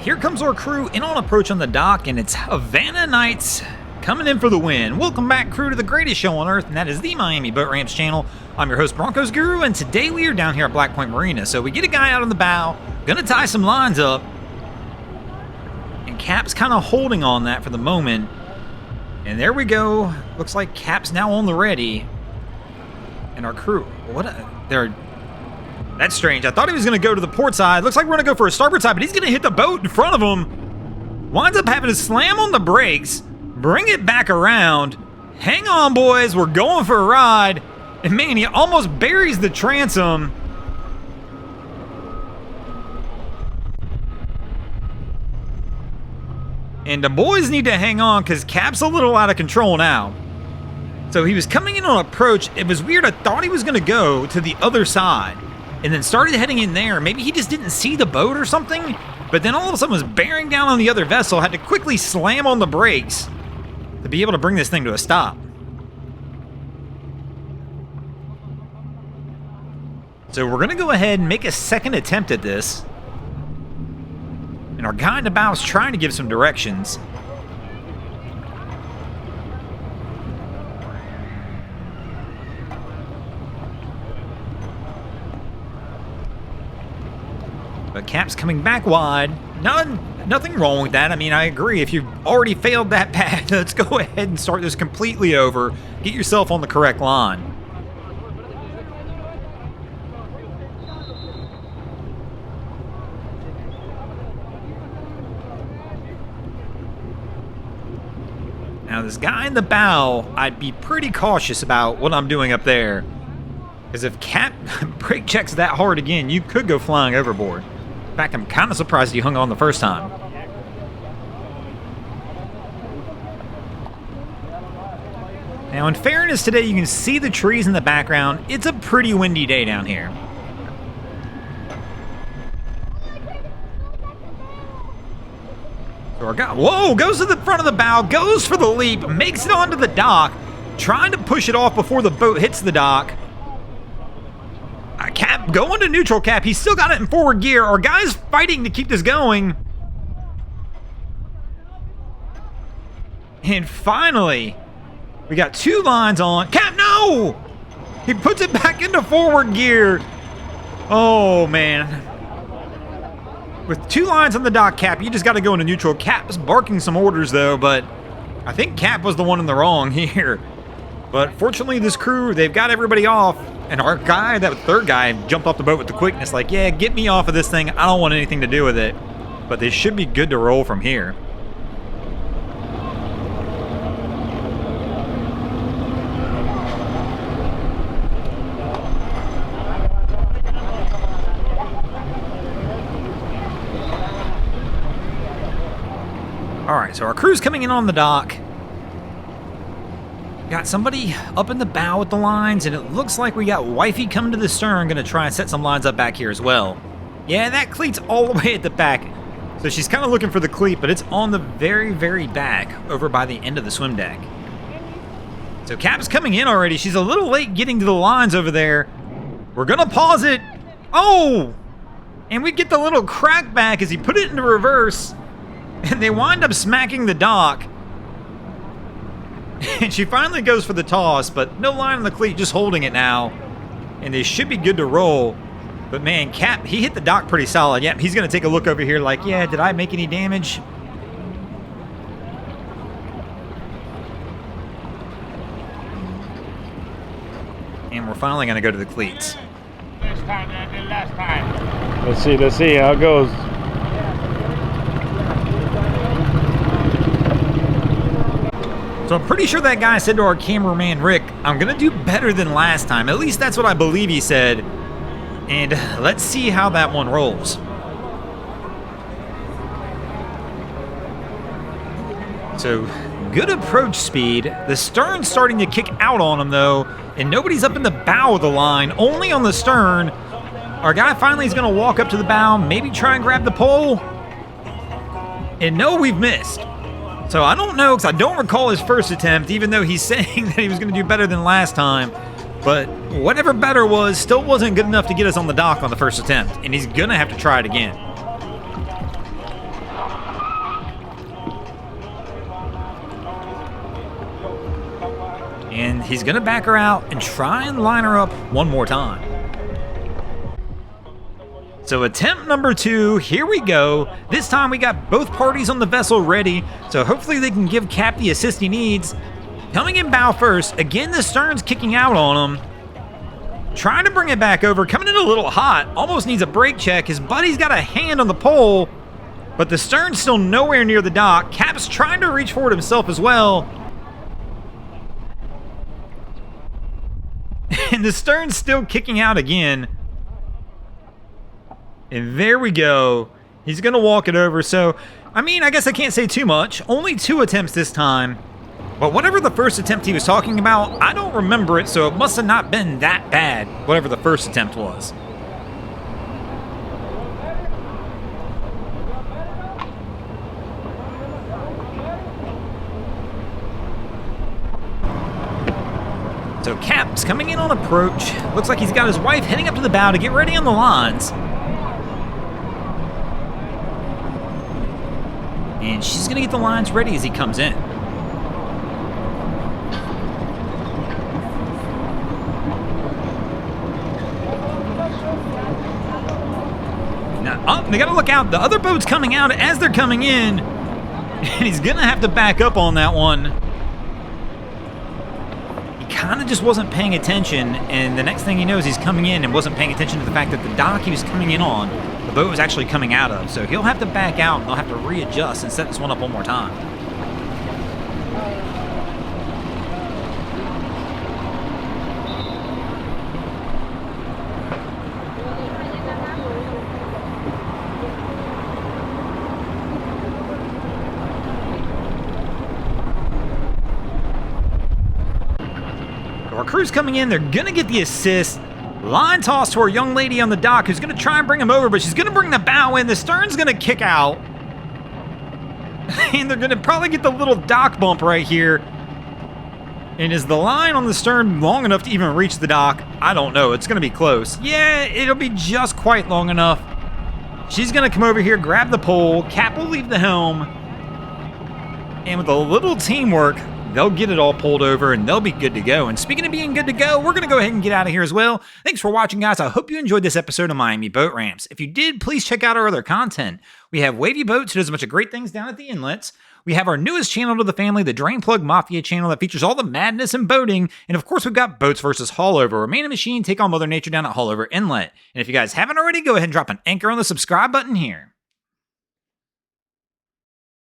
here comes our crew in on approach on the dock, and it's Havana Nights coming in for the win. Welcome back, crew, to the greatest show on earth, and that is the Miami Boat Ramps channel. I'm your host, Broncos Guru, and today we are down here at Point Marina. So we get a guy out on the bow, gonna tie some lines up, and Cap's kind of holding on that for the moment. And there we go. Looks like Cap's now on the ready. And our crew, that's strange. I thought he was going to go to the port side. Looks like we're going to go for a starboard side, but he's going to hit the boat in front of him. Winds up having to slam on the brakes, bring it back around. Hang on, boys. We're going for a ride. And man, he almost buries the transom. And the boys need to hang on because Cap's a little out of control now. So he was coming in on approach. It was weird. I thought he was going to go to the other side and then started heading in there. Maybe he just didn't see the boat or something. But then all of a sudden was bearing down on the other vessel. Had to quickly slam on the brakes to be able to bring this thing to a stop. So we're going to go ahead and make a second attempt at this. And our guy in the bow is trying to give some directions. But Cap's coming back wide. Nothing wrong with that. I mean, I agree. If you've already failed that path, let's go ahead and start this completely over. Get yourself on the correct line. Now, this guy in the bow, I'd be pretty cautious about what I'm doing up there. Because if Cap brake checks that hard again, you could go flying overboard. In fact, I'm kind of surprised he hung on the first time. Now, in fairness, today you can see the trees in the background. It's a pretty windy day down here. So our guy, whoa, goes to the front of the bow, goes for the leap, makes it onto the dock, trying to push it off before the boat hits the dock. Cap going to neutral, Cap. He's still got it in forward gear. Our guy's fighting to keep this going. And finally, we got two lines on. Cap, no! He puts it back into forward gear. Oh, man. With two lines on the dock, Cap, you just got to go into neutral. Cap's barking some orders, though, but I think Cap was the one in the wrong here. But fortunately, this crew, they've got everybody off. And our guy, that third guy, jumped off the boat with the quickness, like, yeah, get me off of this thing. I don't want anything to do with it. But they should be good to roll from here. All right, so our crew's coming in on the dock. Got somebody up in the bow with the lines, and it looks like we got Wifey coming to the stern, gonna try and set some lines up back here as well. Yeah, that cleat's all the way at the back. So she's kind of looking for the cleat, but it's on the very, very back, over by the end of the swim deck. So Cap's coming in already. She's a little late getting to the lines over there. We're gonna pause it. Oh! And we get the little crack back as he put it into reverse, and they wind up smacking the dock. And she finally goes for the toss, but no line on the cleat, just holding it now. And they should be good to roll. But man, Cap, he hit the dock pretty solid. Yep, he's going to take a look over here like, yeah, did I make any damage? And we're finally going to go to the cleats. This time than I did last time. Let's see how it goes. So I'm pretty sure that guy said to our cameraman, Rick, I'm going to do better than last time. At least that's what I believe he said. And let's see how that one rolls. So good approach speed. The stern's starting to kick out on him, though. And nobody's up in the bow of the line, only on the stern. Our guy finally is going to walk up to the bow, maybe try and grab the pole. And no, we've missed. So I don't know, because I don't recall his first attempt, even though he's saying that he was going to do better than last time. But whatever better was, still wasn't good enough to get us on the dock on the first attempt. And he's going to have to try it again. And he's going to back her out and try and line her up one more time. So attempt number 2, here we go. This time we got both parties on the vessel ready, so hopefully they can give Cap the assist he needs. Coming in bow first, again the stern's kicking out on him. Trying to bring it back over, coming in a little hot, almost needs a brake check. His buddy's got a hand on the pole, but the stern's still nowhere near the dock. Cap's trying to reach for it himself as well. And the stern's still kicking out again. And there we go. He's going to walk it over. So, I mean, I guess I can't say too much. Only 2 attempts this time. But whatever the first attempt he was talking about, I don't remember it, so it must have not been that bad, whatever the first attempt was. So Cap's coming in on approach. Looks like he's got his wife heading up to the bow to get ready on the lines. And she's going to get the lines ready as he comes in. Now, they got to look out. The other boat's coming out as they're coming in. And he's going to have to back up on that one. He kind of just wasn't paying attention. And the next thing he knows, he's coming in and wasn't paying attention to the fact that the dock he was coming in on, the boat was actually coming out of. So he'll have to back out and they'll have to readjust and set this one up one more time. Our crew's coming in, they're gonna get the assist. Line toss to our young lady on the dock who's gonna try and bring him over, but she's gonna bring the bow in. The stern's gonna kick out. And they're gonna probably get the little dock bump right here. And is the line on the stern long enough to even reach the dock? I don't know, it's gonna be close. Yeah, it'll be just quite long enough. She's gonna come over here, grab the pole. Cap will leave the helm. And with a little teamwork, they'll get it all pulled over and they'll be good to go. And speaking of being good to go, we're going to go ahead and get out of here as well. Thanks for watching, guys. I hope you enjoyed this episode of Miami Boat Ramps. If you did, please check out our other content. We have Wavy Boats, who does a bunch of great things down at the inlets. We have our newest channel to the family, the Drain Plug Mafia channel that features all the madness and boating. And of course, we've got Boats versus Haulover, where man and machine take on Mother Nature down at Haulover Inlet. And if you guys haven't already, go ahead and drop an anchor on the subscribe button here.